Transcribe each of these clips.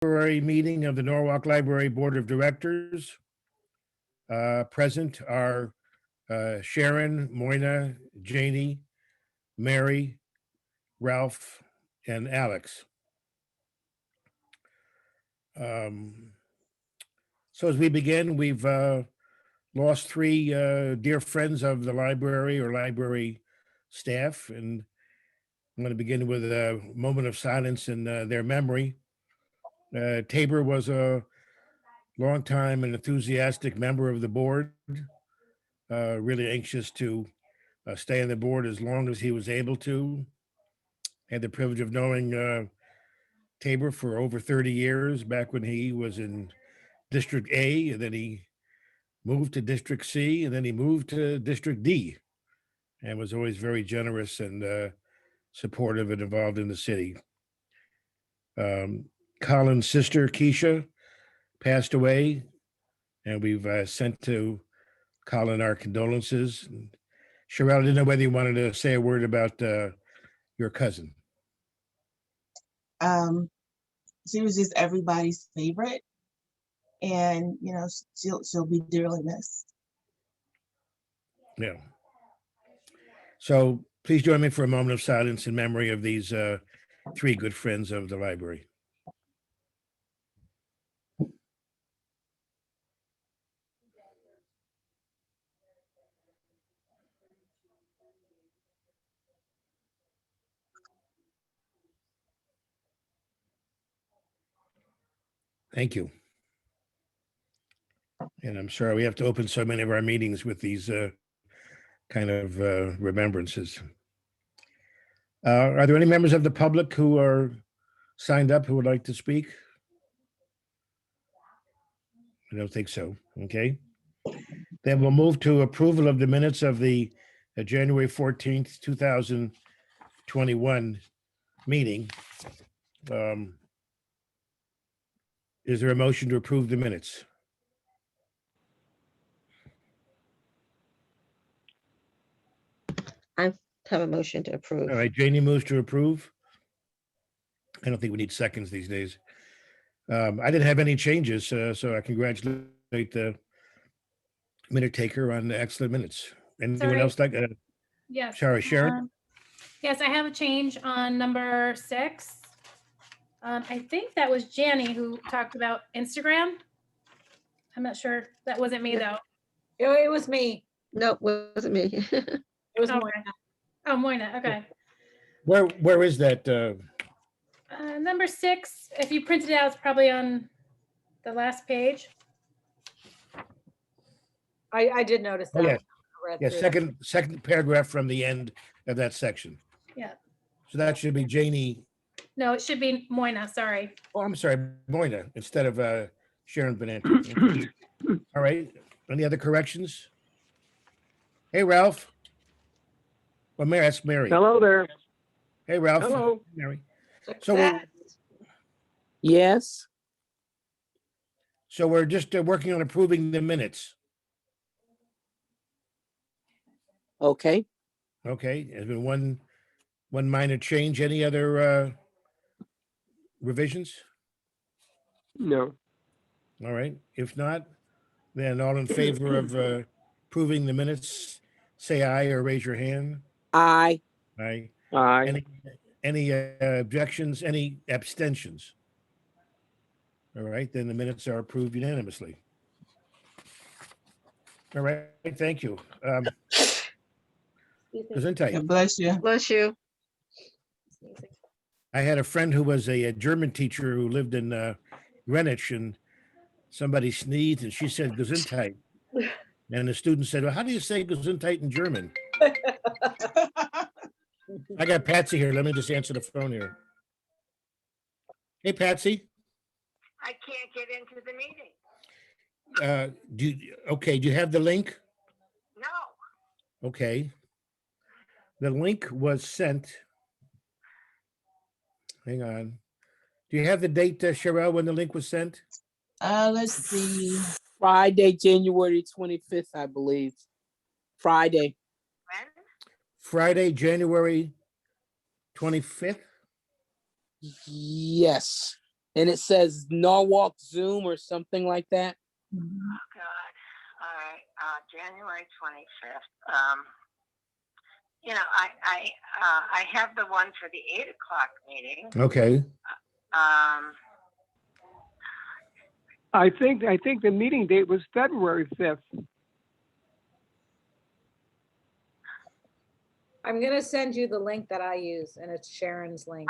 February meeting of the Norwalk Library Board of Directors. Present are Sharon, Moina, Janie, Mary, Ralph, and Alex. So as we begin, we've lost three dear friends of the library or library staff, and I'm going to begin with a moment of silence in their memory. Tabor was a longtime and enthusiastic member of the board, really anxious to stay on the board as long as he was able to. Had the privilege of knowing Tabor for over 30 years, back when he was in District A, and then he moved to District C, and then he moved to District D, and was always very generous and supportive and involved in the city. Colin's sister, Keisha, passed away, and we've sent to Colin our condolences. Sherelle, I didn't know whether you wanted to say a word about your cousin. She was just everybody's favorite, and she'll be dearly missed. Yeah. So please join me for a moment of silence in memory of these three good friends of the library. Thank you. And I'm sorry we have to open so many of our meetings with these kind of remembrances. Are there any members of the public who are signed up who would like to speak? I don't think so. Okay. Then we'll move to approval of the minutes of the January 14th, 2021 meeting. Is there a motion to approve the minutes? I have a motion to approve. All right, Janie moves to approve. I don't think we need seconds these days. I didn't have any changes, so I congratulate the minute taker on the excellent minutes. Anyone Sorry. else like? Yes. Sorry, Sharon. Yes, I have a change on number 6. I think that was Janny who talked about Instagram. I'm not sure. That wasn't me though. It was me. No, it wasn't me. It was Okay. Moina. Oh, Moina. Okay. Where is that? Number 6. If you printed it out, it's probably on the last page. I did notice Oh, that. yes. I read Yeah, through second paragraph from the end of that section. Yeah. So that should be Janie. No, it should be Moina. Sorry. Oh, I'm sorry, Moina, instead of Sharon Benanti. All right. Any other corrections? Hey, Ralph. Well, Mary, that's Mary. Hello there. Hey, Ralph. Hello. Mary. that. So we're, Yes. so we're just working on approving the minutes. Okay. Okay. There's been one minor change. Any other revisions? No. All right. If not, then all in favor of approving the minutes, say aye or raise your hand. Aye. Aye. Aye. Any objections? Any abstentions? All right, then the minutes are approved unanimously. All right, thank you. Gesundheit. God bless you. Bless you. I had a friend who was a German teacher who lived in Greenwich, and somebody sneezed and she said Gesundheit. And the student said, well, how do you say Gesundheit in German? I got Patsy here. Let me just answer the phone here. Hey, Patsy. I can't get into the meeting. Do you have the link? No, Okay. The link was sent. Hang on. Do you have the date, Sherelle, when the link was sent? Let's see. Friday, January 25th, I believe. Friday. when? Friday, January 25th. Yes. And it says Norwalk Zoom or something like that. Mhm. Oh, God. All right. January 25th. I have the one for the 8 o'clock meeting. Okay. I think the meeting date was February 5th. I'm gonna send you the link that I use, and it's Sharon's link.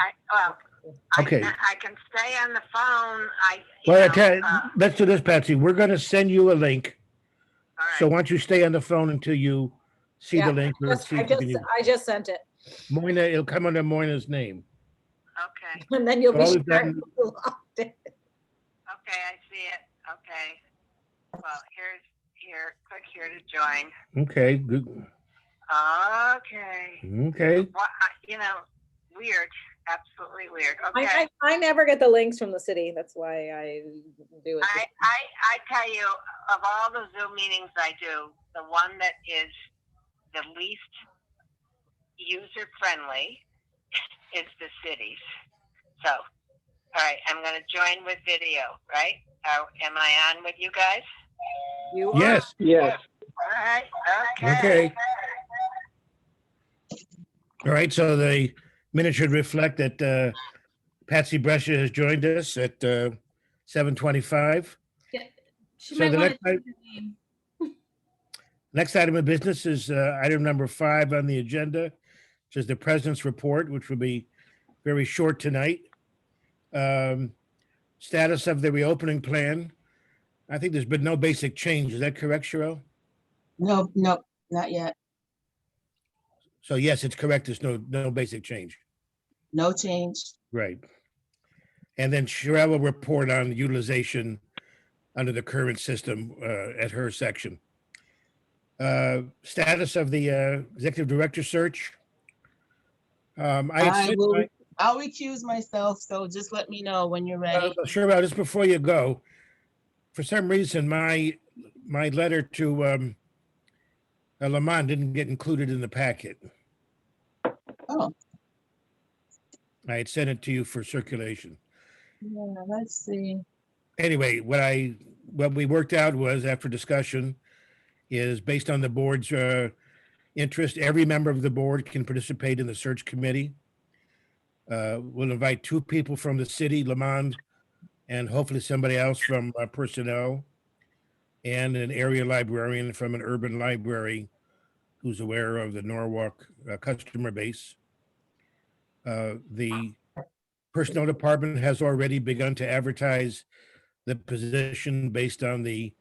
Okay. I can stay on the phone. Let's do this, Patsy. We're going to send you a link. all right. So why don't you stay on the phone until you see Yeah, the link? Or see if you can use I just sent it, Moina, it'll come under Moina's name. Okay. and then you'll So all be we've done- locked in. Okay, I see it. Okay. Well, click here to join. Okay, good. Okay. Okay. Well, weird. Absolutely weird. Okay. I never get the links from the city. That's why I do it. I tell you, of all the Zoom meetings I do, the one that is the least user friendly is the cities. So, all right, I'm going to join with video, right? Am I on with you guys? You are. Yes. Yes. All right. Okay. Okay. All right. So the minute should reflect that Patsy Brescia has joined us at 7:25. She So might the want next to change her name. Next item of business is item number 5 on the agenda, which is the president's report, which will be very short tonight. Status of the reopening plan. I think there's been no basic change. Is that correct, Cheryl? No, not yet. So yes, it's correct. There's no basic change. No change. Right. And then Cheryl will report on utilization under the current system at her section. Status of the executive director search. I'll recuse myself, so just let me know when you're ready. Cheryl, just before you go, for some reason, my letter to Lamont didn't get included in the packet. Oh, I had sent it to you for circulation. yeah, let's see. Anyway, what we worked out was, after discussion, is based on the board's interest, every member of the board can participate in the search committee. We'll invite 2 people from the city, Lamont, and hopefully somebody else from personnel, and an area librarian from an urban library who's aware of the Norwalk customer base. The personnel department has already begun to advertise the position based on the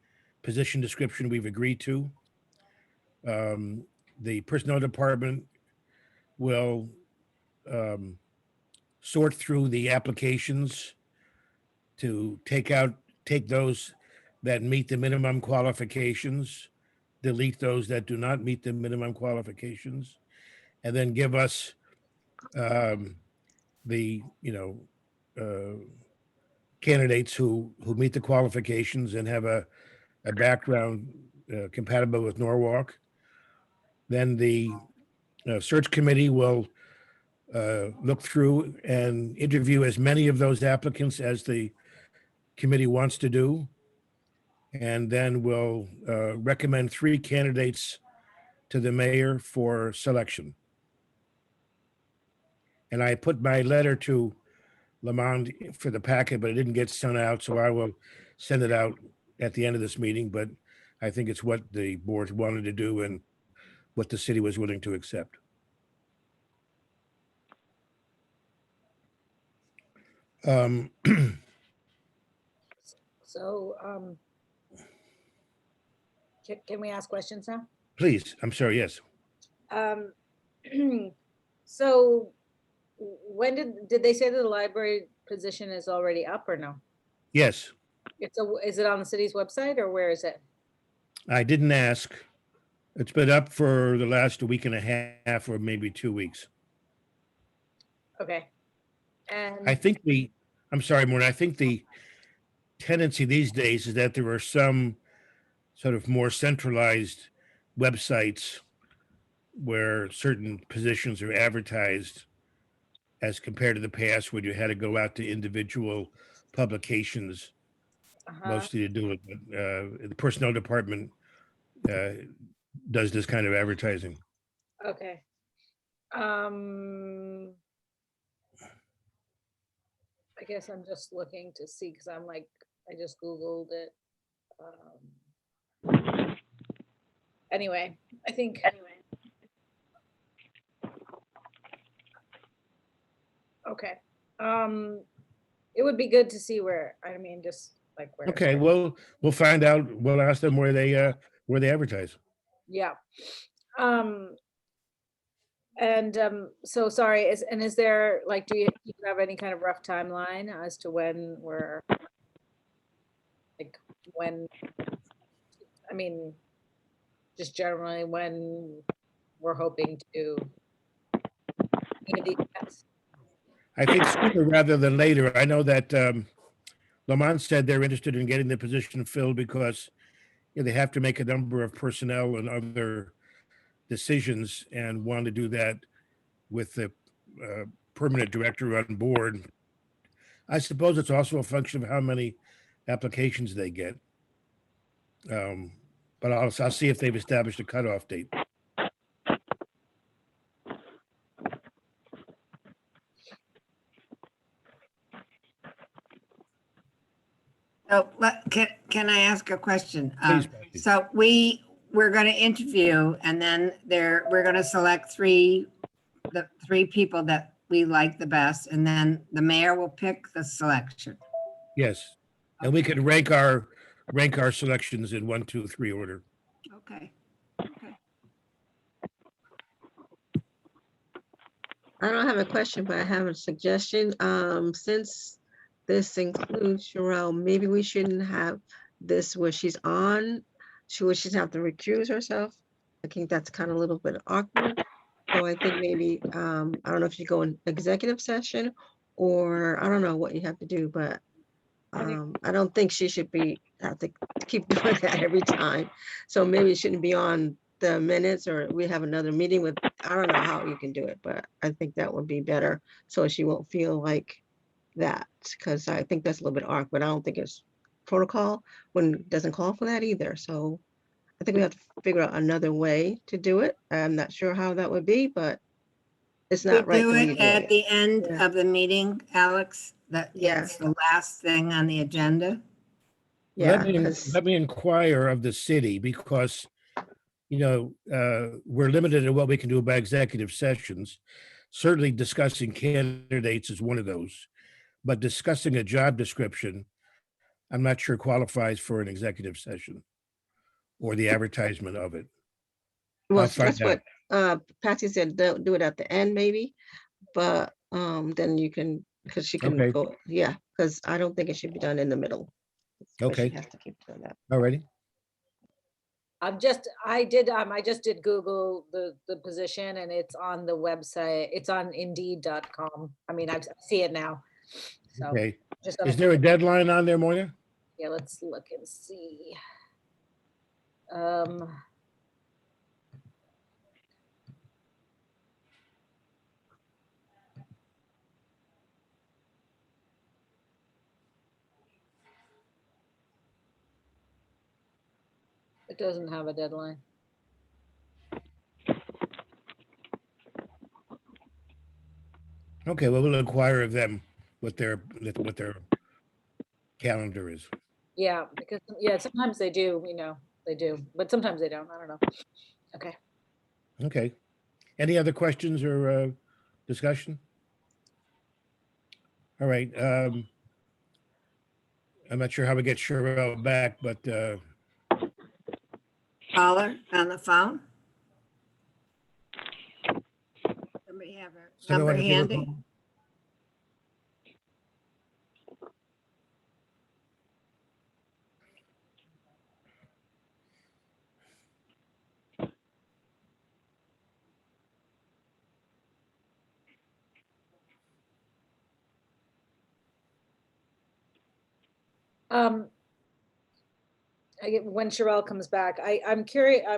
position description we've agreed to. The personnel department will sort through the applications to take those that meet the minimum qualifications, delete those that do not meet the minimum qualifications, and then give us the candidates who meet the qualifications and have a background compatible with Norwalk. Then the search committee will look through and interview as many of those applicants as the committee wants to do. And then we'll recommend 3 candidates to the mayor for selection. And I put my letter to Lamont for the packet, but it didn't get sent out, so I will send it out at the end of this meeting. But I think it's what the board wanted to do and what the city was willing to accept. So, can we ask questions now? Please, I'm sorry, yes. So when did they say that the library position is already up or no? Yes, Is it on the city's website or where is it? I didn't ask. It's been up for the last week and a half or maybe 2 weeks. Okay. I And think I'm sorry, Maureen, I think the tendency these days is that there are some sort of more centralized websites where certain positions are advertised as compared to the past when you had to go out to individual publications Uh-huh. mostly to do it, but the personnel department does this kind of advertising. Okay. I guess I'm just looking to see, because I'm like, I just Googled it. Anyway, I think. Okay. It would be good to see where, I mean, just like where. Okay, well, we'll find out. We'll ask them where they advertise. Yeah. So sorry, is there, like, do you have any kind of rough timeline as to when we're, like, when, I mean, just generally when we're hoping to meet these steps? I think sooner rather than later. I know that Lamont said they're interested in getting the position filled because they have to make a number of personnel and other decisions and want to do that with the permanent director on board. I suppose it's also a function of how many applications they get. But I'll see if they've established a cutoff date. So can I ask a question? Please, Patty. So we're going to interview, and then we're going to select the three people that we like the best, and then the mayor will pick the selection. Yes, and we could rank our selections in 1, 2, 3 order. Okay. I don't have a question, but I have a suggestion. Since this includes Sherelle, maybe we shouldn't have this where she's on. She shouldn't have to recuse herself. I think that's kind of a little bit awkward. So I think maybe, I don't know if you go in executive session or I don't know what you have to do, but I don't think she should have to keep doing that every time. So maybe it shouldn't be on the minutes, or we have another meeting with, I don't know how you can do it, but I think that would be better. So she won't feel like that, because I think that's a little bit awkward. I don't think it's protocol when it doesn't call for that either. So I think we have to figure out another way to do it. I'm not sure how that would be, but it's We not right. do the way it you do at it. the end Yeah. of the meeting, Alex, that Yeah. it's the last thing on the agenda. Yeah, Let me inquire of the city because, we're limited in what we can do by executive sessions. Certainly discussing candidates is one of those, but discussing a job description, I'm not sure qualifies for an executive session or the advertisement of it. well, I'll find that's what Patsy said, don't do it at the end maybe, but then you can, because she can Okay. go, yeah, because I don't think it should be done in the middle. But she Okay. has to keep doing that. All righty. I just did Google the position, and it's on the website. It's on Indeed.com. I mean, I see it now. So Okay. just Is there a deadline on there, Moya? yeah, let's look and see. It doesn't have a deadline. Okay, well, we'll inquire of them what their calendar is. Yeah, because sometimes they do, they do, but sometimes they don't. I don't know. Okay. Okay. Any other questions or discussion? All right. I'm not sure how we get Cheryl back, but Caller on the phone? Somebody have a someone number wanna give her a handy? call? When Sherelle comes back, I'm curious. I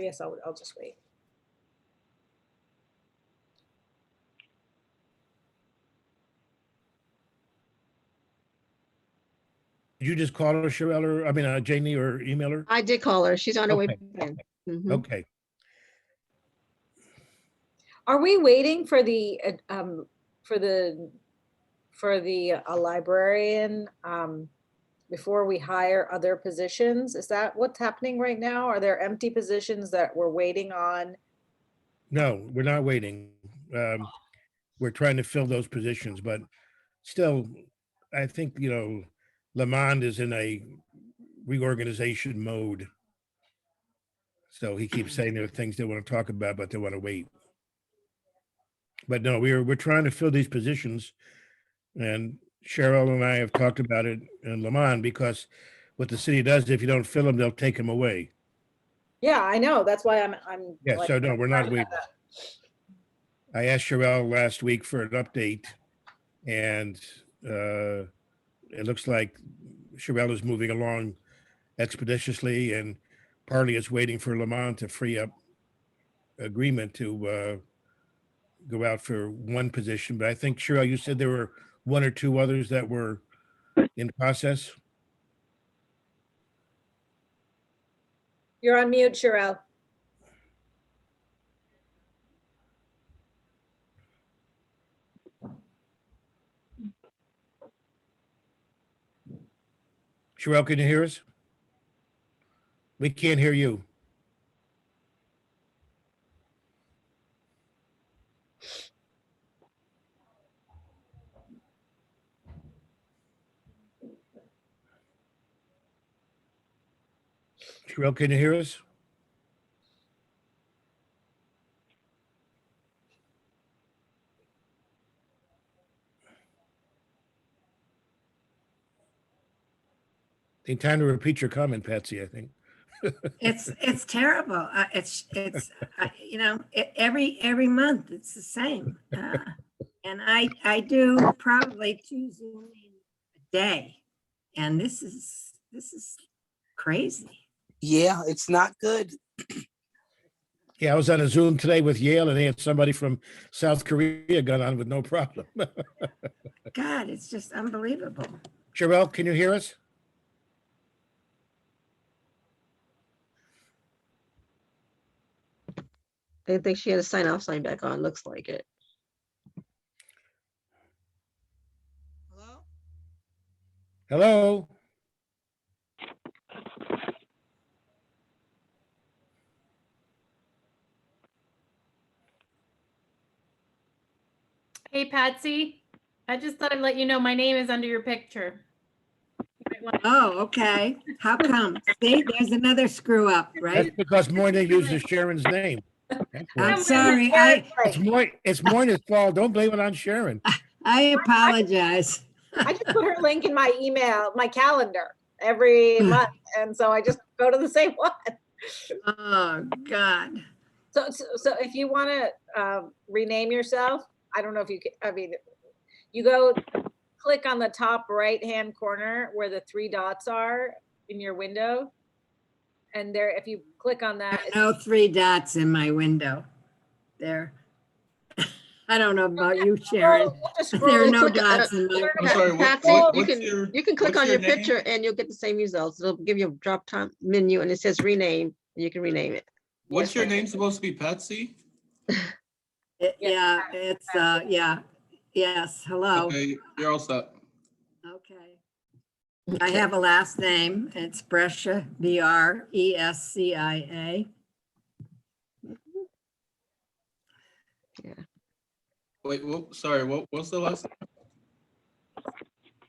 guess I'll just wait. you just call her, Sherelle, or, I mean, Janie, or email her? I did call her. She's on her way. Okay. back in. Mhm. Okay. Are we waiting for the, librarian, before we hire other positions? Is that what's happening right now? Are there empty positions that we're waiting on? No, we're not waiting. We're trying to fill those positions, but still, I think, Lamond is in a reorganization mode. So he keeps saying there are things they want to talk about, but they want to wait. But no, we're trying to fill these positions, and Cheryl and I have talked about it in Lamond, because what the city does, if you don't fill them, they'll take them away. Yeah, I know. That's why I'm Yeah, like, so no, we're not waiting. I asked Cheryl last week for an update, and it looks like Cheryl is moving along expeditiously, and partly it's waiting for Lamont to free up agreement to go out for one position. But I think, Cheryl, you said there were one or two others that were in process. you're on mute, Sherelle. Cheryl, can you hear us? We can't hear you. Cheryl, can you hear us? Take time to repeat your comment, Patsy, I think. It's terrible. Every month it's the same. And I do probably 2 Zoom meetings a day. And this is crazy. Yeah, it's not good. Yeah, I was on a Zoom today with Yale, and they had somebody from South Korea got on with no problem. God, it's just unbelievable. Cheryl, can you hear us? I didn't think she had a sign off sign back on. Looks like it. Hello? Hello? Hey, Patsy, I just thought I'd let you know my name is under your picture. You might want- Oh, okay. How come? See, there's another screw up, That's right? because Moyna uses Sharon's name. That's why. I'm sorry. It's Moyna's fault. Don't blame it on Sharon. I apologize. I just put her link in my email, my calendar every month. And so I just go to the same one. Oh, God. So if you want to rename yourself, I don't know if you can, I mean, you go click on the top right-hand corner where the 3 dots are in your window. And there, if you click on that. No 3 dots in my window there. I don't know about you, Sharon. There are no dots in my I'm sorry, Patsy, you can click what's on your name? picture and you'll get the same results. It'll give you a drop down menu and it says rename, and you can rename it. What's your name supposed to be, Patsy? Yeah, it's, yeah. Yes, hello. Okay, you're all set. Okay. I have a last name. It's Brescia, Brescia. Wait, sorry, what's the last?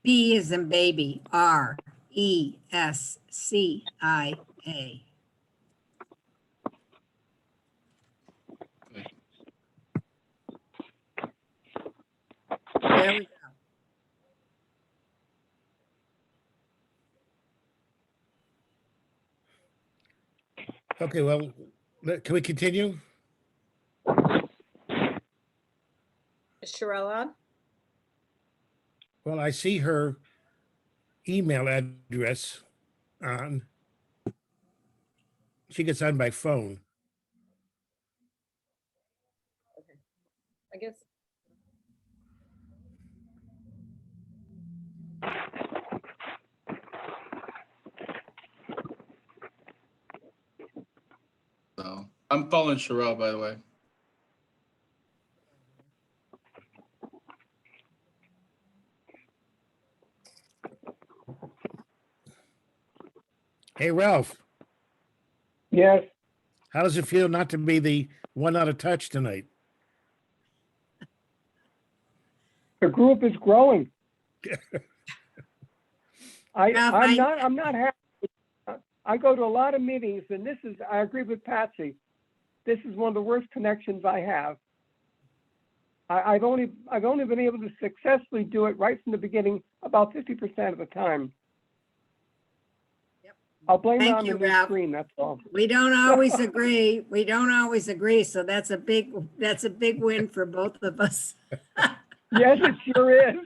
B is in baby, Rescia. There we go. Okay, well, can we continue? Is Sherelle on? Well, I see her email address on. She gets on by phone. I guess. so I'm following Sherelle, by the way. Hey, Ralph, Yes, how does it feel not to be the one out of touch tonight? the group is growing. Ralph, I'm not happy. I go to a lot of meetings, and I agree with Patsy. This is one of the worst connections I have. I've only been able to successfully do it right from the beginning about 50% of the time. Yep. I'll blame it Thank on the you, new Ralph. screen, that's all. We don't always agree. We don't always agree. So that's a big win for both of us. Yes, it sure is.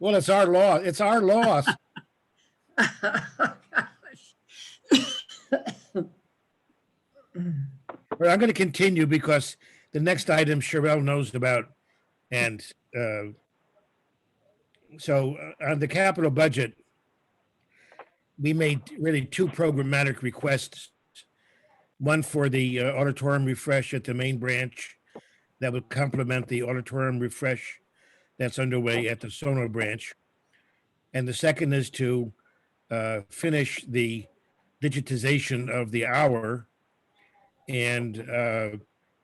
Well, it's our law. It's our loss. But I'm going to continue because the next item Sherelle knows about. And so on the capital budget, we made really two programmatic requests. One for the auditorium refresh at the main branch that would complement the auditorium refresh that's underway at the Sono branch. And the second is to finish the digitization of the hour. And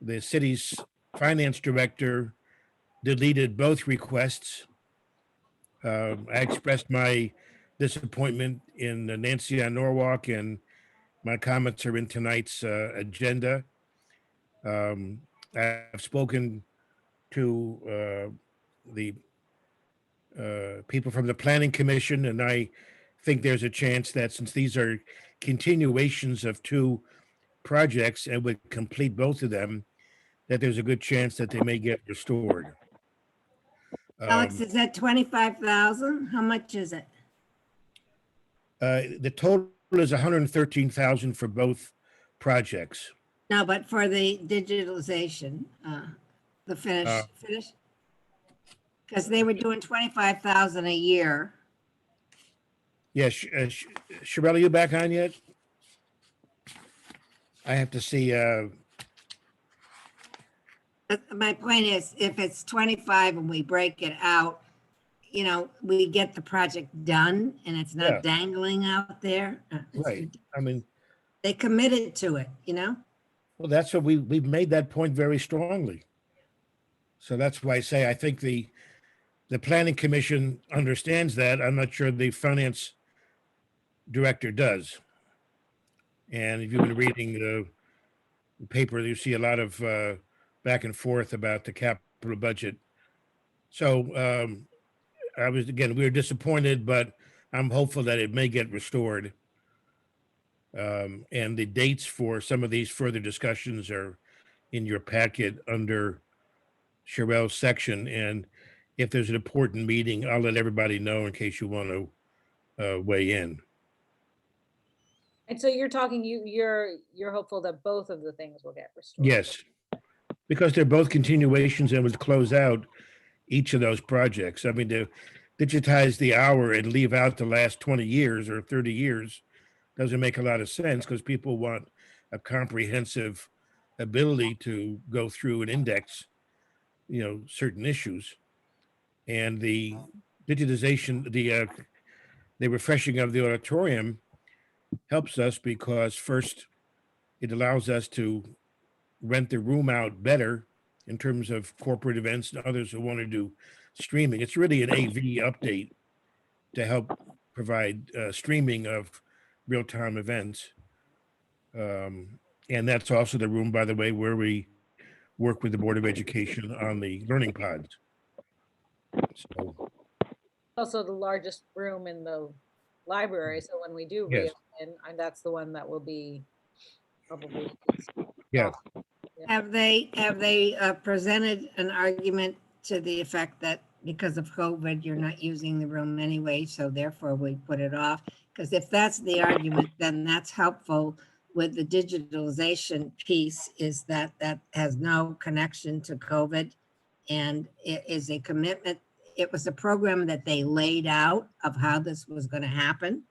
the city's finance director deleted both requests. I expressed my disappointment in Nancy on Norwalk, and my comments are in tonight's agenda. I've spoken to the people from the Planning Commission, and I think there's a chance that since these are continuations of two projects and would complete both of them, that there's a good chance that they may get restored. Alex, is that 25,000? How much is it? The total is 113,000 for both projects. No, but for the digitalization, the finish. Because they were doing 25,000 a year. Yes, Sherelle, are you back on yet? I have to see. My point is, if it's 25 and we break it out, you know, we get the project done and it's not Yeah. dangling out there. Right. I mean, They committed to it, you know? well, that's what we've made that point very strongly. So that's why I say I think the Planning Commission understands that. I'm not sure the finance director does. And if you've been reading the paper, you see a lot of back and forth about the capital budget. So we were disappointed, but I'm hopeful that it may get restored. And the dates for some of these further discussions are in your packet under Sherelle's section. And if there's an important meeting, I'll let everybody know in case you want to weigh in. And so you're talking, you're hopeful that both of the things will get restored? Yes, because they're both continuations and would close out each of those projects. I mean, to digitize the hour and leave out the last 20 years or 30 years doesn't make a lot of sense because people want a comprehensive ability to go through and index, you know, certain issues. And the digitization, the refreshing of the auditorium helps us because first, it allows us to rent the room out better in terms of corporate events and others who want to do streaming. It's really an AV update to help provide streaming of real-time events. And that's also the room, by the way, where we work with the Board of Education on the learning pods. So, Also the largest room in the library, so when we do Yes. reopen, and that's the one that will be probably. yeah, Have they presented an argument to the effect that because of COVID, you're not using the room anyway, so therefore we put it off? Because if that's the argument, then that's helpful with the digitalization piece, is that has no connection to COVID. And it is a commitment. It was a program that they laid out of how this was going to happen.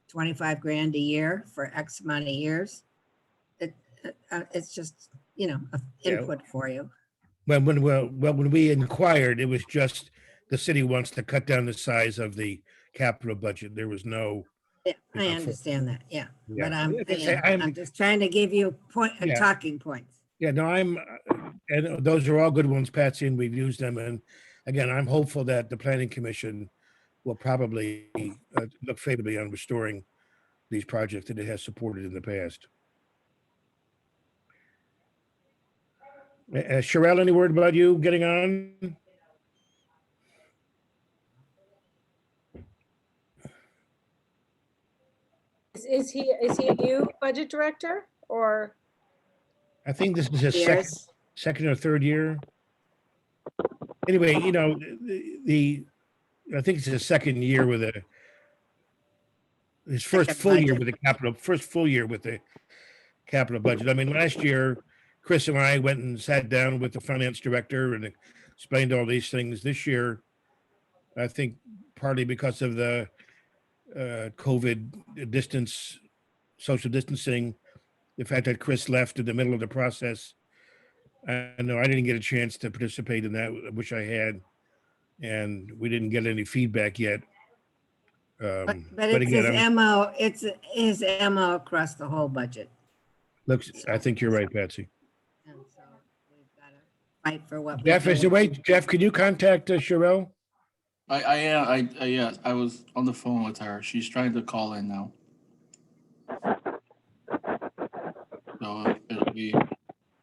25 grand a year for X amount of years. It's just, you know, Yeah. input for you. When we inquired, it was just the city wants to cut down the size of the capital budget. There was no. Yeah, I for- understand that, yeah. Yeah. But I'm, Like I you say, know, I'm- I'm just trying to give you Yeah. talking points. Yeah, no, and those are all good ones, Patsy, and we've used them. And again, I'm hopeful that the planning commission will probably look favorably on restoring these projects that it has supported in the past. Sherelle, any word about you getting on? Is he a new budget director or? I think this is his Yes. second or third year. Anyway, you know, I think it's his second year with his first Second full year budget. with the capital budget. I mean, last year, Chris and I went and sat down with the finance director and explained all these things. This year, I think partly because of the COVID social distancing, the fact that Chris left in the middle of the process, I know I didn't get a chance to participate in that. I wish I had, and we didn't get any feedback yet. But it's his MO, it's his MO across the whole budget. I think you're right, Patsy. And so we've got to fight for what. we Jeff, is can. the way, Jeff, can you contact Sherelle? Yeah, I was on the phone with her. She's trying to call in now. So it'll be,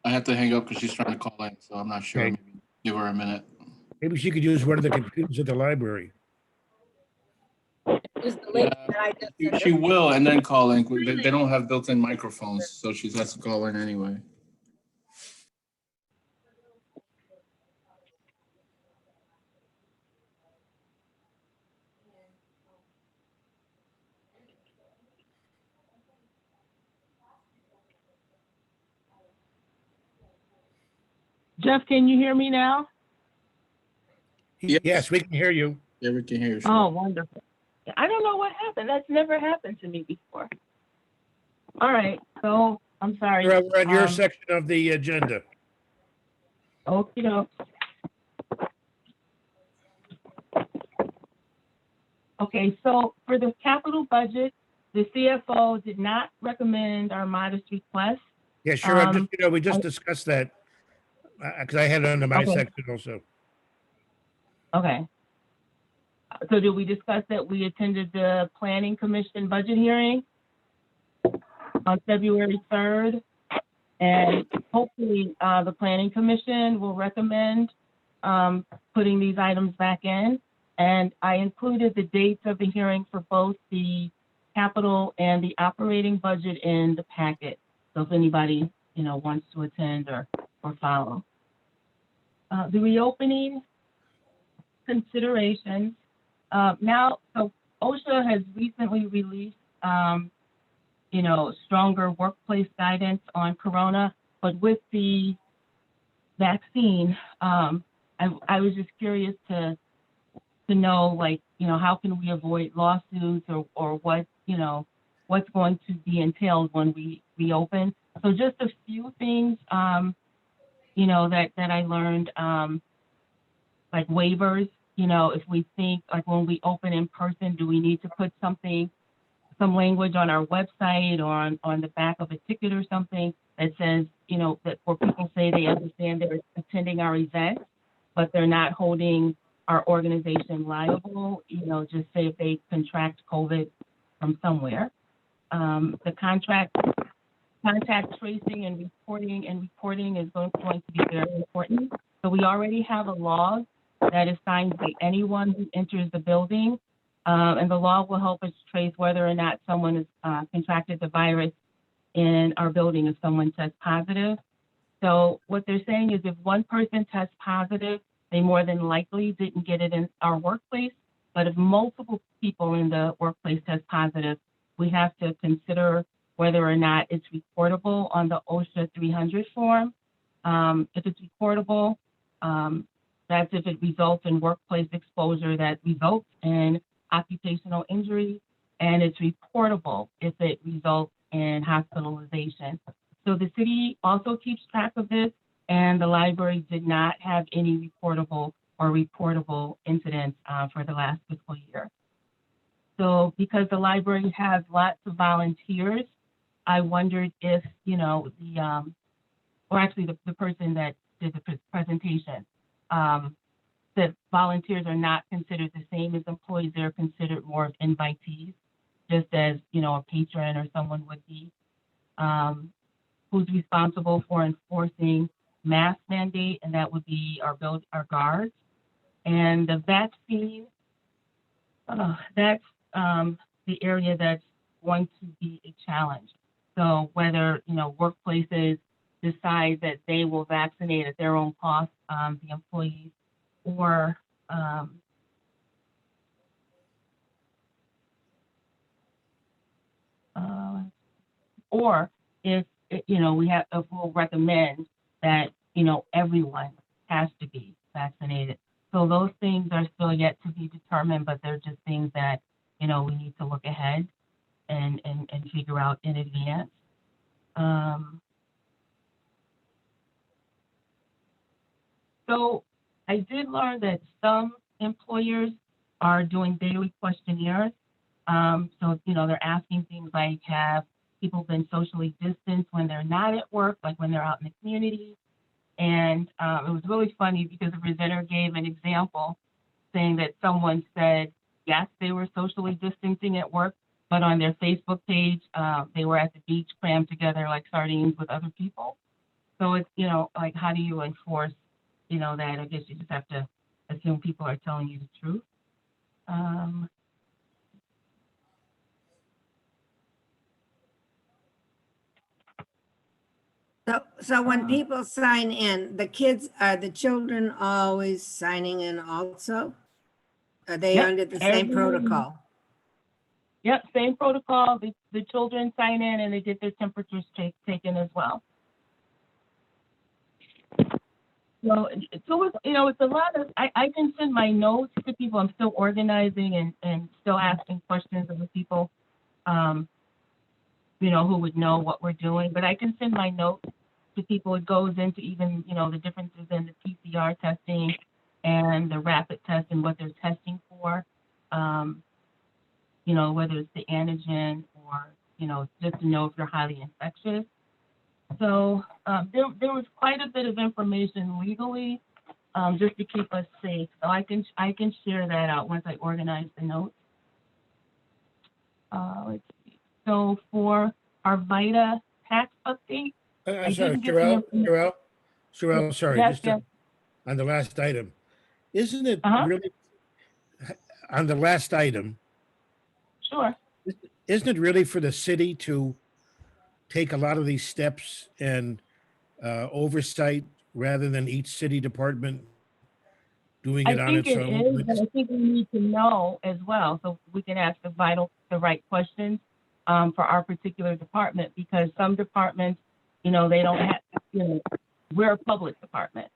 I have to hang up because she's trying to call in, so I'm not sure. Okay. Maybe give her a minute. Maybe she could use one of the computers at the library. Use the link that I just sent She her. will, and then call in. They don't have built-in microphones, so she has to call in anyway. Jeff, can you hear me now? Yes, we can hear you. Yeah, we can hear you. Oh, wonderful. I don't know what happened. That's never happened to me before. All right, so I'm sorry. We're on your section of the agenda. Okay. Okay, so for the capital budget, the CFO did not recommend our modest request. Yeah, sure. We just discussed that because I had it under my Okay. section also. Okay. So did we discuss that we attended the Planning Commission budget hearing on February 3rd? And hopefully the Planning Commission will recommend putting these items back in. And I included the dates of the hearing for both the capital and the operating budget in the packet. So if anybody, wants to attend or follow. The reopening considerations. So OSHA has recently released, stronger workplace guidance on Corona, but with the vaccine, I was just curious to know, how can we avoid lawsuits or what, what's going to be entailed when we reopen. So just a few things, that I learned, like waivers, if we think like when we open in person, do we need to put some language on our website or on the back of a ticket or something that says, that where people say they understand they're attending our event, but they're not holding our organization liable, just say if they contract COVID from somewhere. The contact tracing and reporting is going to be very important. So we already have a log that is signed by anyone who enters the building. And the log will help us trace whether or not someone has contracted the virus in our building if someone tests positive. So what they're saying is if one person tests positive, they more than likely didn't get it in our workplace. But if multiple people in the workplace test positive, we have to consider whether or not it's reportable on the OSHA 300 form. If it's reportable, that's if it results in workplace exposure that results in occupational injury, and it's reportable if it results in hospitalization. So the city also keeps track of this, and the library did not have any reportable incidents for the last fiscal year. So because the library has lots of volunteers, I wondered if, or actually the person that did the presentation, that volunteers are not considered the same as employees. They're considered more of invitees, just as, a patron or someone would be. Who's responsible for enforcing mask mandate, and that would be our guards. And the vaccine, that's the area that's going to be a challenge. So whether, workplaces decide that they will vaccinate at their own cost, the employees, or if we'll recommend that everyone has to be vaccinated. So those things are still yet to be determined, but they're just things that we need to look ahead and figure out in advance. So I did learn that some employers are doing daily questionnaires. So they're asking things like, have people been socially distanced when they're not at work, like when they're out in the community? And it was really funny because the presenter gave an example saying that someone said, yes, they were socially distancing at work, but on their Facebook page, they were at the beach crammed together like sardines with other people. So it's, like, how do you enforce, that? I guess you just have to assume people are telling you the truth. So when people sign in, the children always signing in also? Are they Yep, under the same protocol? Yep, same protocol. The children sign in and they get their temperatures taken as well. So it's a lot of, I can send my notes to people. I'm still organizing and still asking questions of the people, who would know what we're doing. But I can send my notes to people. It goes into even, the differences in the PCR testing and the rapid test and what they're testing for, whether it's the antigen or, just to know if you're highly infectious. So there was quite a bit of information legally, just to keep us safe. So I can share that out once I organize the notes. Let's see. So for our VITA tax update, I Sorry, didn't get the Sherelle, sorry, Yes, yes. On the last item. Isn't it Uh-huh. really, on the last item, Sure. isn't it really for the city to take a lot of these steps and oversight rather than each city department doing I it on think its it own? is, but I think we need to know as well, so we can ask the right questions for our particular department, because some departments, they don't have, we're a public department.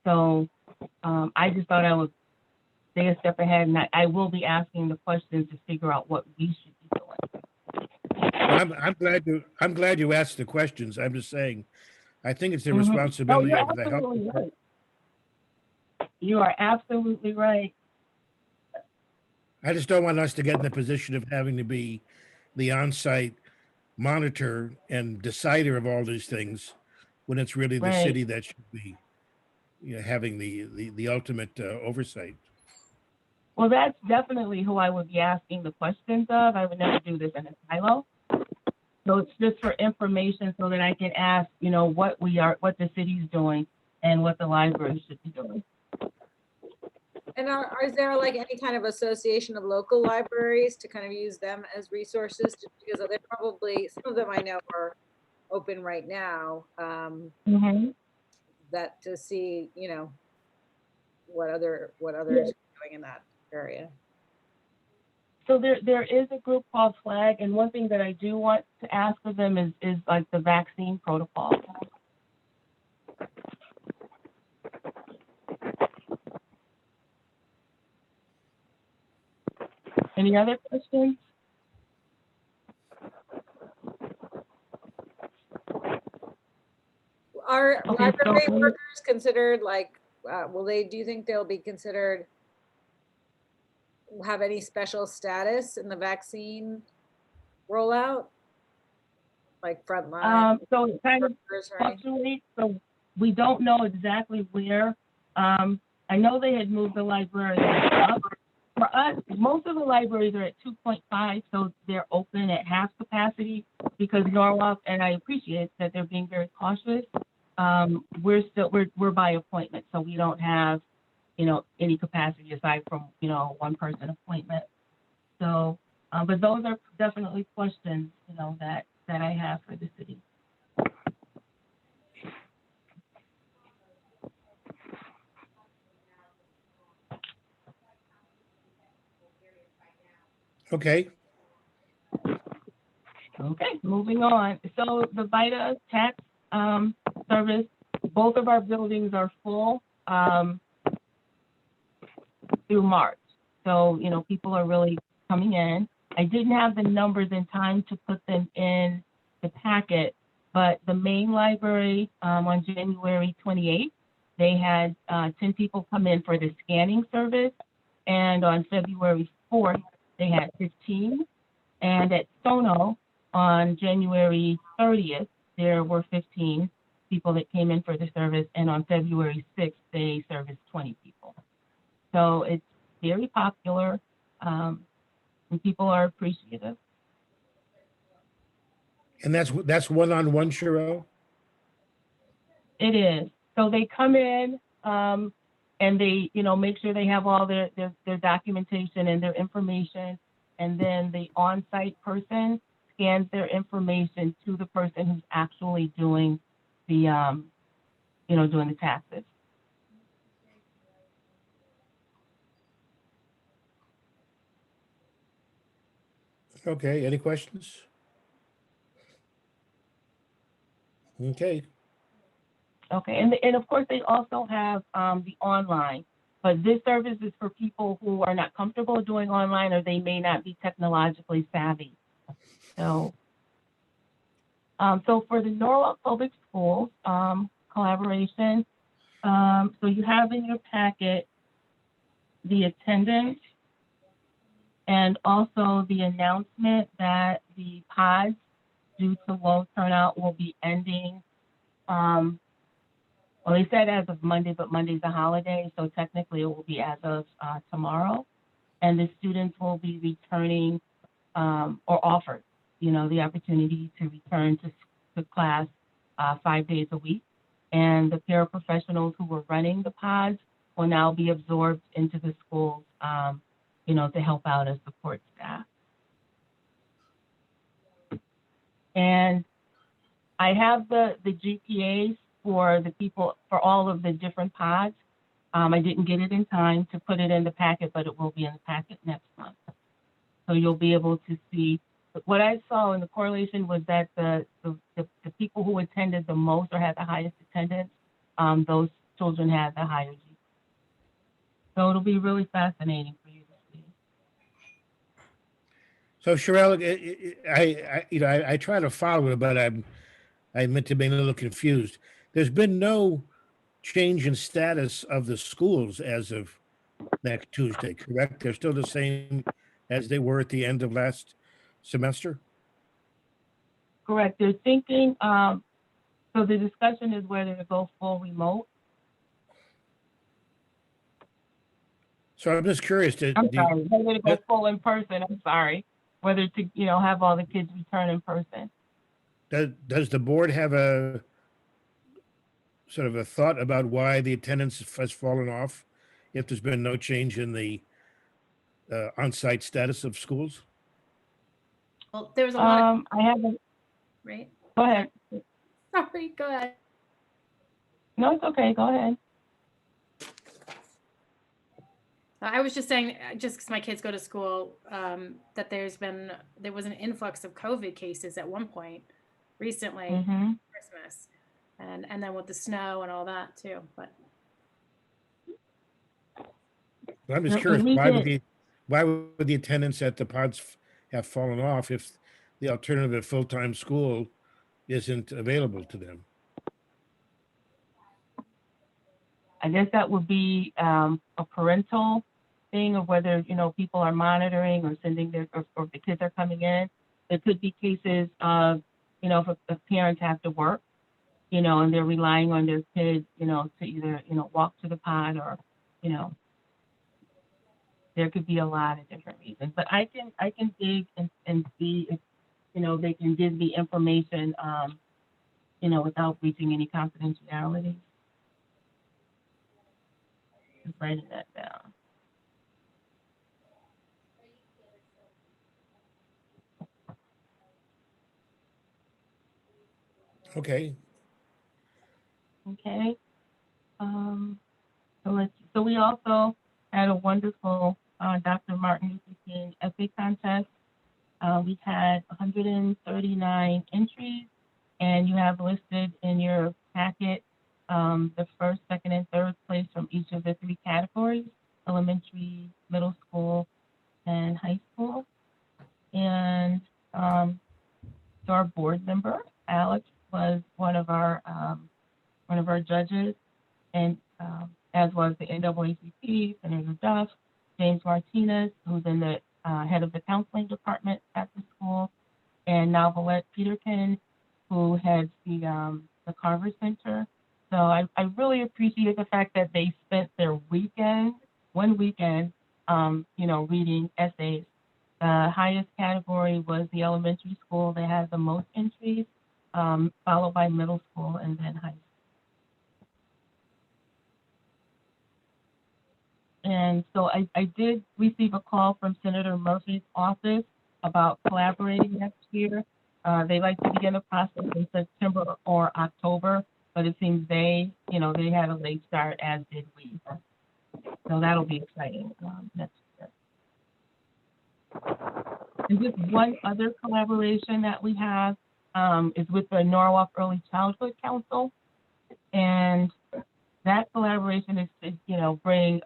So I just thought I would stay a step ahead, and I will be asking the questions to figure out what we should be doing. I'm glad you asked the questions. I'm just saying, I think it's the Oh, responsibility you're of the health absolutely department. right. You are absolutely right. I just don't want us to get in the position of having to be the on-site monitor and decider of all these things when it's really the Right. city that should be, having the ultimate oversight. Well, that's definitely who I would be asking the questions of. I would never do this in a silo. So it's just for information so that I can ask, what the city's doing and what the library should be doing. And is there like any kind of association of local libraries to kind of use them as resources? Just because they're probably, some of them I know are open right now, that to see, what others are doing in that area. So there is a group called FLAG, and one thing that I do want to ask of them is like the vaccine protocol. Any other questions? Are Okay, so library we- workers considered like, do you think they'll be considered, have any special status in the vaccine rollout? Like frontline So it kind of workers or anything? fluctuates, so we don't know exactly where. I know they had moved the library up. For us, most of the libraries are at 2.5, so they're open at half capacity because Norwalk, and I appreciate that they're being very cautious. We're by appointment, so we don't have, any capacity aside from, one person appointment. So, but those are definitely questions, that I have for the city. Okay. Okay, moving on. So the VITA tax service, both of our buildings are full through March. So, people are really coming in. I didn't have the numbers in time to put them in the packet, but the main library on January 28th, they had 10 people come in for the scanning service. And on February 4th, they had 15. And at Sono, on January 30th, there were 15 people that came in for the service. And on February 6th, they serviced 20 people. So it's very popular, and people are appreciative. And that's one-on-one, Cheryl? It is. So they come in and they, make sure they have all their documentation and their information. And then the on-site person scans their information to the person who's actually doing the, doing the taxes. Okay, any questions? Okay. Okay, and of course they also have the online, but this service is for people who are not comfortable doing online or they may not be technologically savvy. So, so for the Norwalk Public Schools collaboration, so you have in your packet the attendance and also the announcement that the pods, due to low turnout, will be ending. Well, they said as of Monday, but Monday's a holiday, so technically it will be as of tomorrow. And the students will be returning or offered, the opportunity to return to class 5 days a week. And the paraprofessionals who were running the pods will now be absorbed into the schools, to help out as support staff. And I have the GPAs for the people, for all of the different pods. I didn't get it in time to put it in the packet, but it will be in the packet next month. So you'll be able to see. What I saw in the correlation was that the people who attended the most or had the highest attendance, those children had the higher GPA. So it'll be really fascinating for you to see. So Cheryl, I try to follow it, but I meant to be a little confused. There's been no change in status of the schools as of next Tuesday, correct? They're still the same as they were at the end of last semester? Correct. They're thinking, so the discussion is whether to go full remote. So I'm just curious. I'm sorry, whether to go full in person. I'm sorry, whether to have all the kids return in person. Does the board have a sort of a thought about why the attendance has fallen off if there's been no change in the on-site status of schools? Well, there was a lot of, I haven't. right? Go ahead. Sorry, go ahead. No, it's okay. Go ahead. I was just saying, just because my kids go to school, that there was an influx of COVID cases at one point recently, Christmas, and then with the snow and all that too. But I'm just curious, why would the attendance at the pods have fallen off if the alternative full-time school isn't available to them? I guess that would be a parental thing of whether, people are monitoring or sending or if the kids are coming in. There could be cases of, if parents have to work, and they're relying on their kids, to either, walk to the pod or, there could be a lot of different reasons. But I can dig and see if, they can give the information, without breaching any confidentiality. Just writing that down. Okay. Okay. So we also had a wonderful Dr. Martin Luther King essay contest. We had 139 entries, and you have listed in your packet the first, second, and third place from each of the three categories: elementary, middle school, and high school. And so our board member, Alex, was one of our judges, and as was the NAACP, Senator Duff, James Martinez, who's in the head of the counseling department at the school, and Novelette Peterkin, who heads the Carver Center. So I really appreciate the fact that they spent their one weekend, reading essays. The highest category was the elementary school. They had the most entries, followed by middle school and then high school. And so I did receive a call from Senator Murphy's office about collaborating next year. They like to begin the process in September or October, but it seems they had a late start, as did we. So that'll be exciting next year. And just one other collaboration that we have is with the Norwalk Early Childhood Council. And that collaboration is to, bring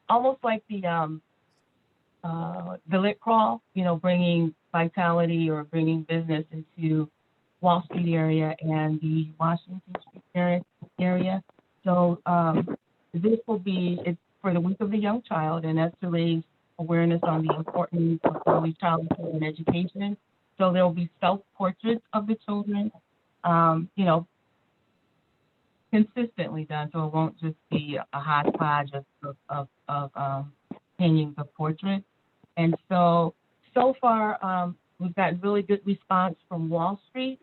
almost like the lit crawl, bringing vitality or bringing business into Wall Street area and the Washington Street area. So this will be, it's for the Week of the Young Child, and that's to raise awareness on the importance of early childhood and education. So there will be self-portraits of the children, consistently done, so it won't just be a hodgepodge of painting the portrait. And so far, we've got really good response from Wall Street.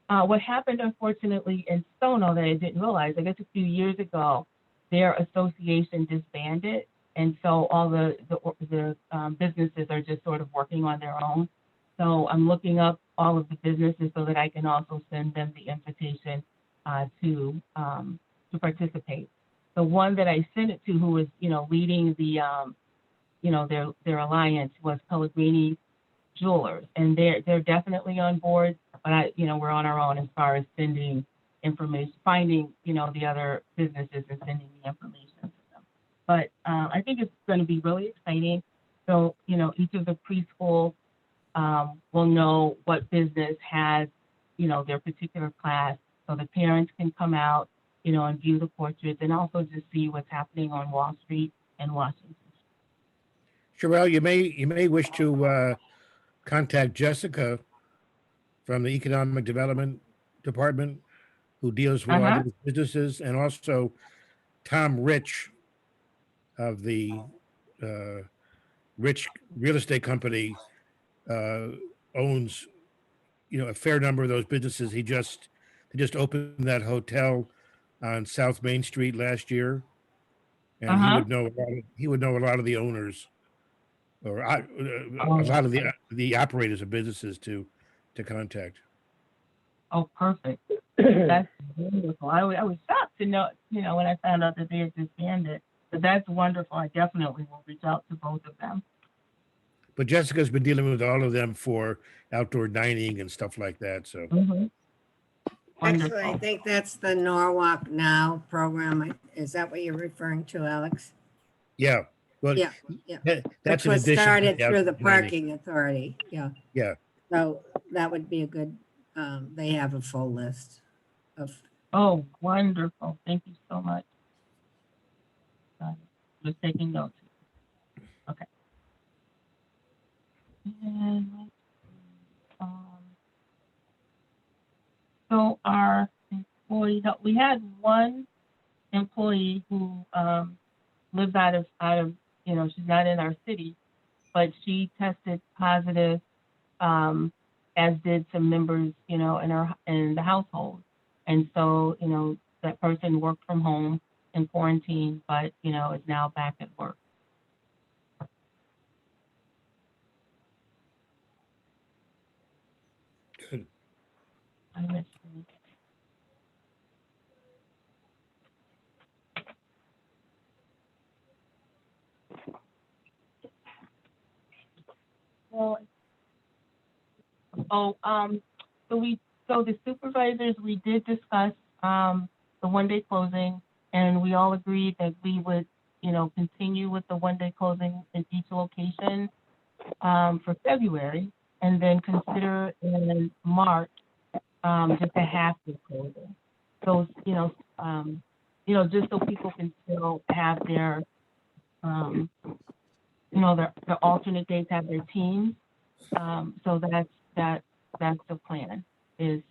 What happened, unfortunately, in Stono that I didn't realize, I guess a few years ago, their association disbanded, and so all the businesses are just sort of working on their own. So I'm looking up all of the businesses so that I can also send them the invitation to participate. The one that I sent it to, who was leading the their alliance, was Pellegrini Jewelers, and they're definitely on board. But we're on our own as far as sending information, finding the other businesses and sending the information to them. But I think it's going to be really exciting. So each of the preschools will know what business has their particular class. So the parents can come out, and view the portraits, and also just see what's happening on Wall Street and Washington. Sherelle, you may wish to contact Jessica from the Economic Development Department, who deals with all these businesses, and also Tom Rich of the Rich Real Estate Company owns a fair number of those businesses. They just opened that hotel on South Main Street last year, and he would know a lot of the owners, or a lot of the operators of businesses to contact. Oh, perfect. That's wonderful. I was shocked to know, when I found out that they had disbanded. But that's wonderful. I definitely will reach out to both of them. But Jessica's been dealing with all of them for outdoor dining and stuff like that. So. Actually, I think that's the Norwalk Now program. Is that what you're referring to, Alex? Yeah. Well, yeah. That's what started to through the parking authority. Yeah. Yeah. So that would be a good. They have a full list of. Oh, wonderful! Thank you so much. got it. Just taking notes. Okay. And let's see, so our employee, we had one employee who lives out of, she's not in our city, but she tested positive, as did some members, in the household. And so, that person worked from home in quarantine, but, is now back at work. Good. Let's see. Well, so the supervisors, we did discuss the one-day closing, and we all agreed that we would, continue with the one-day closing in each location for February, and then consider in March just a half-day closing. So, just so people can still have their, their alternate days, have their teams. So that's the plan. Is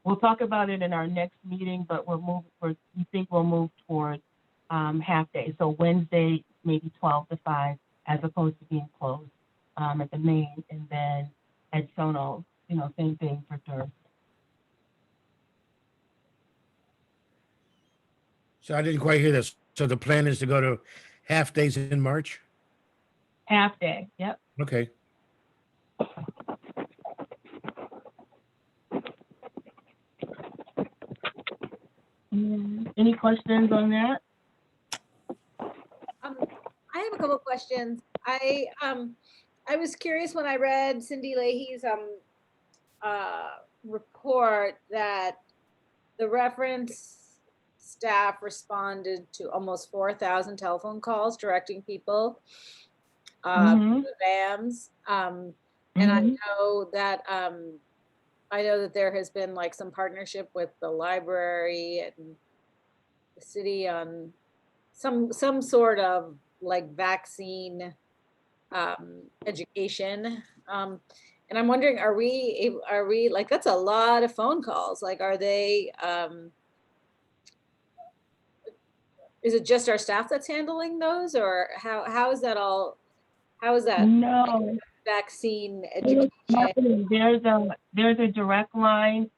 we'll talk about it in our next meeting, but we think we'll move toward half day. So Wednesday, maybe 12 to 5, as opposed to being closed at the main, and then at Sono, same thing for Thursday. So I didn't quite hear this. So the plan is to go to half days in March? Half day, yep. Okay. Any questions on that? I have a couple of questions. I was curious when I read Cindy Leahy's report that the reference staff responded to almost 4,000 telephone calls directing people to the VAMs. And I know that there has been like some partnership with the library and the city on some sort of like vaccine education. And I'm wondering, are we like, that's a lot of phone calls. Like, are they, is it just our staff that's handling those, or how is that all, how is that? No. Vaccine education? There's a direct line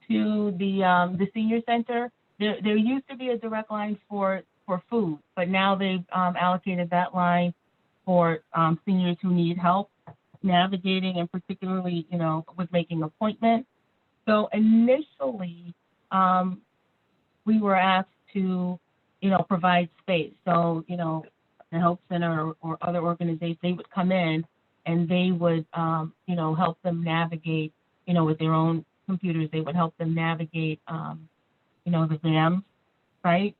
to the senior center. There used to be a direct line for food, but now they've allocated that line for seniors who need help navigating, and particularly, with making appointments. So initially, we were asked to, provide space. So, the Health Center or other organizations, they would come in and they would, help them navigate, with their own computers. They would help them navigate, the VAMs, right?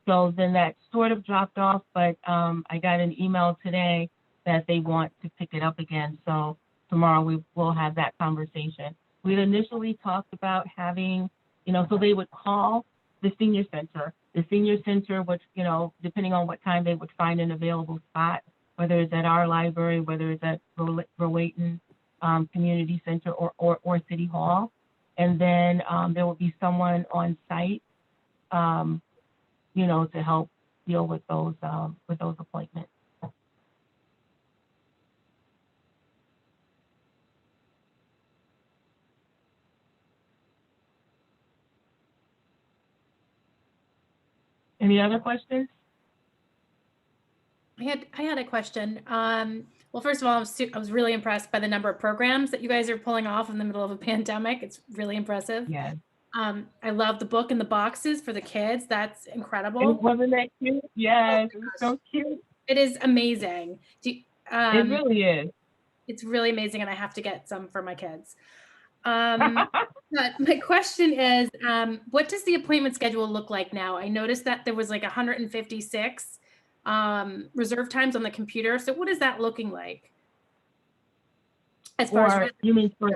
So then that sort of dropped off, but I got an email today that they want to pick it up again. So tomorrow we will have that conversation. We'd initially talked about having, so they would call the senior center. The senior center, which, depending on what time they would find an available spot, whether it's at our library, whether it's at Rowayton Community Center or City Hall. And then there will be someone on site, to help deal with those appointments. Any other questions? I had a question. Well, first of all, I was really impressed by the number of programs that you guys are pulling off in the middle of a pandemic. It's really impressive. Yeah. I love the book and the boxes for the kids. That's incredible. Wasn't that cute? Yes, it was so cute. It is amazing. It really is. It's really amazing, and I have to get some for my kids. But my question is, what does the appointment schedule look like now? I noticed that there was like 156 reserve times on the computer. So what is that looking like? As far as you mean for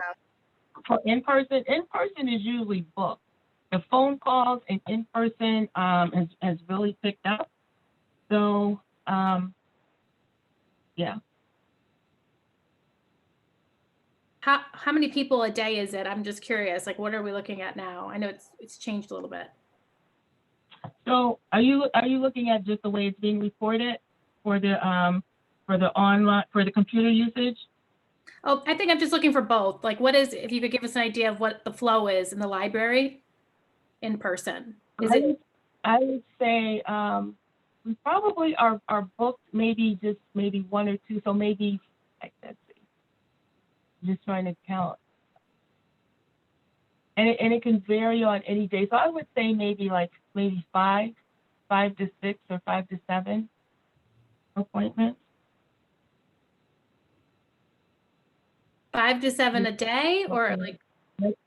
in person? In person is usually booked. The phone calls and in person has really picked up. So, yeah. How many people a day is it? I'm just curious. Like, what are we looking at now? I know it's changed a little bit. So are you looking at just the way it's being reported for the online, for the computer usage? Oh, I think I'm just looking for both. Like, what is, if you could give us an idea of what the flow is in the library in person? Is it? I would say we probably are booked maybe one or two. So maybe, like, let's see, just trying to count. And it can vary on any day. So I would say maybe five to six or 5 to 7 appointments. 5 to 7 a day, or like?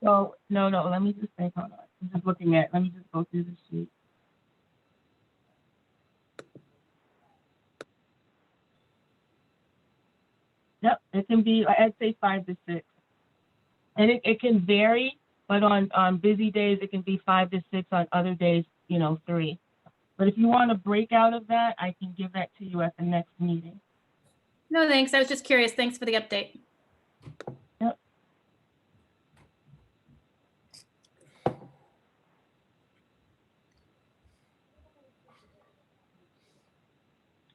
So no, let me just think. Hold on. I'm just looking at. Let me just go through the sheet. Yep, it can be. I'd say 5 to 6, and it can vary. But on busy days, it can be 5 to 6. On other days, 3. But if you want a breakout of that, I can give that to you at the next meeting. No, thanks. I was just curious. Thanks for the update. Yep.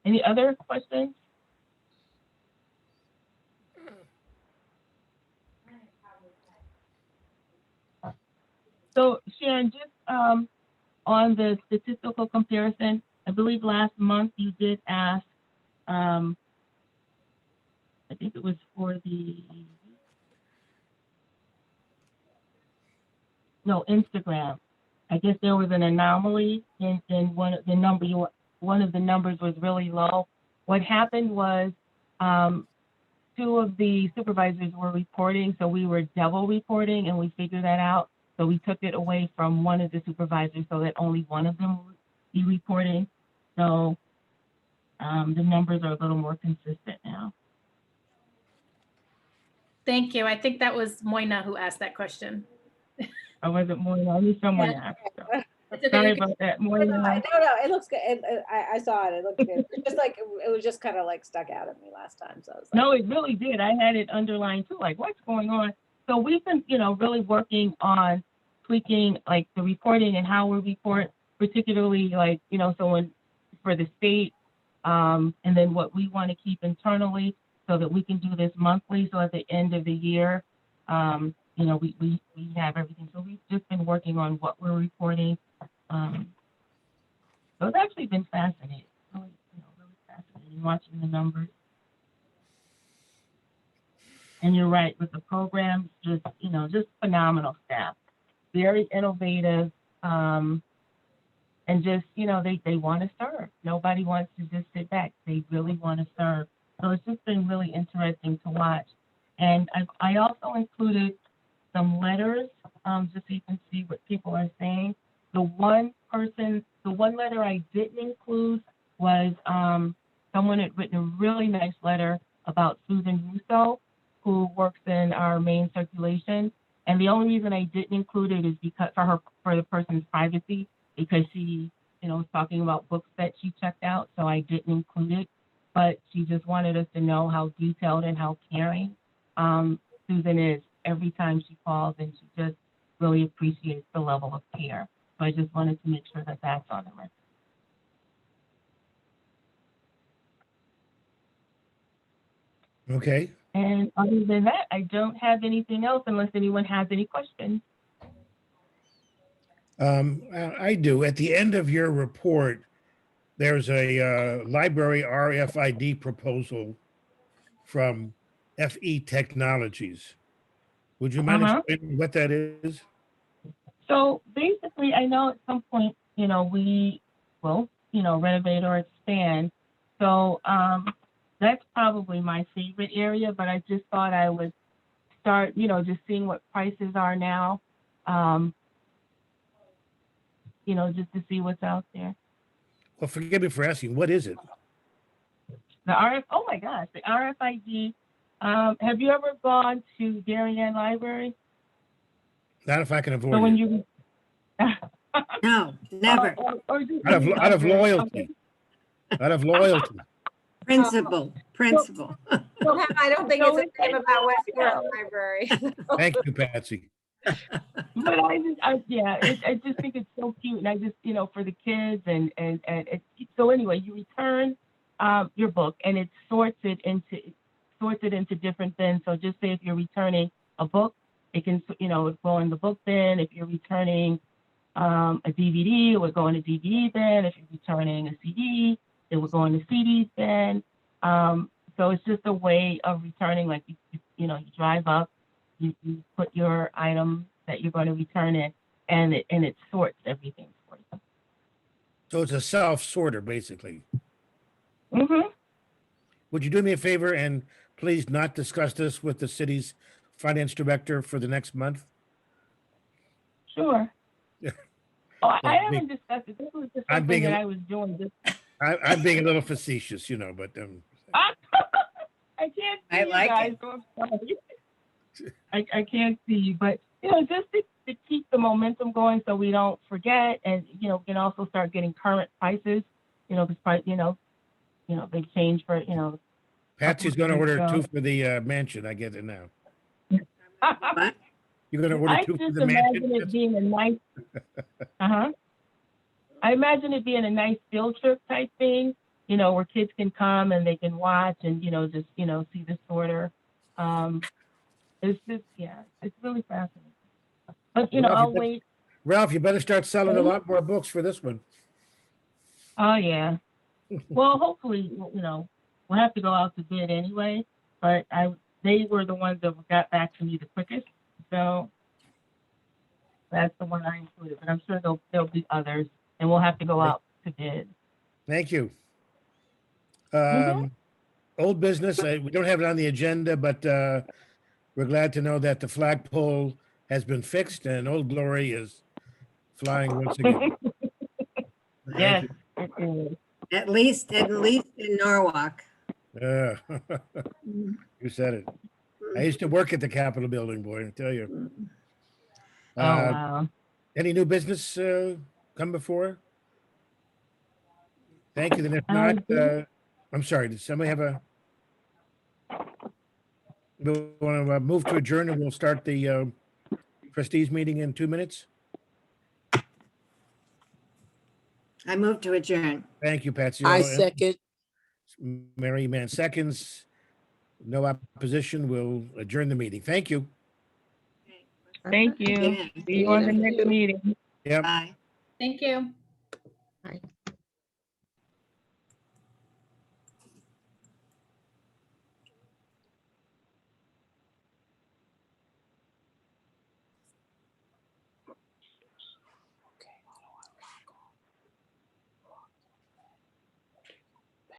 Any other questions? So Sharon, just on the statistical comparison, I believe last month you did ask, I think it was for Instagram. I guess there was an anomaly in one of the numbers was really low. What happened was 2 of the supervisors were reporting, so we were double reporting, and we figured that out. So we took it away from one of the supervisors so that only one of them would be reporting. So the numbers are a little more consistent now. Thank you. I think that was Moina who asked that question. Or was it Moina? I knew someone asked. So. Okay. Sorry about that, Moina. No, it looks good. I saw it. It looked good. It's just like it was just kind of like stuck out at me last time. So I was like, No, it really did. I had it underlined too. Like, what's going on? So we've been, really working on tweaking like the reporting and how we report, particularly like, for the state, and then what we want to keep internally so that we can do this monthly. So at the end of the year, we have everything. So we've just been working on what we're reporting. So it's actually been fascinating, really fascinating watching the numbers. And you're right, with the programs, just phenomenal staff, very innovative, and just, they want to serve. Nobody wants to just sit back. They really want to serve. So it's just been really interesting to watch. And I also included some letters, just so you can see what people are saying. The one letter I didn't include was someone had written a really nice letter about Susan Russo, who works in our main circulation. And the only reason I didn't include it is because for the person's privacy, because she, was talking about books that she checked out, so I didn't include it. But she just wanted us to know how detailed and how caring Susan is every time she calls, and she just really appreciates the level of care. So I just wanted to make sure that that's on the record. Okay. And other than that, I don't have anything else unless anyone has any questions. I do. At the end of your report, there's a library RFID proposal from FE Technologies. Would you mind explaining what that is? So basically, I know at some point, we will, renovate or expand. So that's probably my favorite area, but I just thought I would start, just seeing what prices are now, just to see what's out there. Well, forgive me for asking, what is it? Oh my gosh, the RFID. Have you ever gone to Darien Library? Not if I can avoid So when it. you No, never. Or Out of loyalty. Out of loyalty. Principal. I don't think it's a name about Westboro Library. Thank you, Patsy. But I just think it's so cute, and I just, for the kids, and so anyway, you return your book, and it sorts it into different bins. So just say if you're returning a book, it can, go in the book bin. If you're returning a DVD, it would go in the DVD bin. If you're returning a CD, it would go in the CD bin. So it's just a way of returning, like, you drive up, you put your item that you're going to return in, and it sorts everything for you. So it's a self-sorter, basically. Mm-hmm. Would you do me a favor and please not discuss this with the city's finance director for the next month? Sure. Yeah. Oh, I Yeah, haven't discussed it. This was just I'm something being that a- I was doing. I'm being a little facetious, but I can't see I you like guys. it. So I'm sorry. I can't see you, but just to keep the momentum going, so we don't forget, and we can also start getting current prices. Despite they change for Patsy's going to order So- 2 for the mansion. I get it now. What? You're going to order I 2 for just the mansion? imagine it being a nice. I imagine it being a nice field trip type thing, where kids can come and they can watch and just see the sorter. It's just it's really fascinating. But Well, if you I'll bet- wait. Ralph, you better start selling a lot more books for this one. Oh yeah. Well, hopefully we'll have to go out to bid anyway. But they were the ones that got back to me the quickest, so that's the one I included. But I'm sure there'll be others, and we'll have to go out to bid. Thank you. Mhm. Old business, we don't have it on the agenda, but we're glad to know that the flagpole has been fixed and Old Glory is flying once again. Yes, Thank it is. At least in Norwalk. you. You said it. I used to work at the Capitol building, boy, I tell you. Oh wow. Any new business come before? Thank you. Then if I not, do. I'm sorry, did somebody have a? We want to move to adjourn and we'll start the trustees meeting in 2 minutes. I move to adjourn. Thank you, Patsy. I second. Mary Mann seconds. No opposition. We'll adjourn the meeting. Thank you. Thank you. Yeah. See you on the next meeting. Yep. Bye. Thank you. Bye.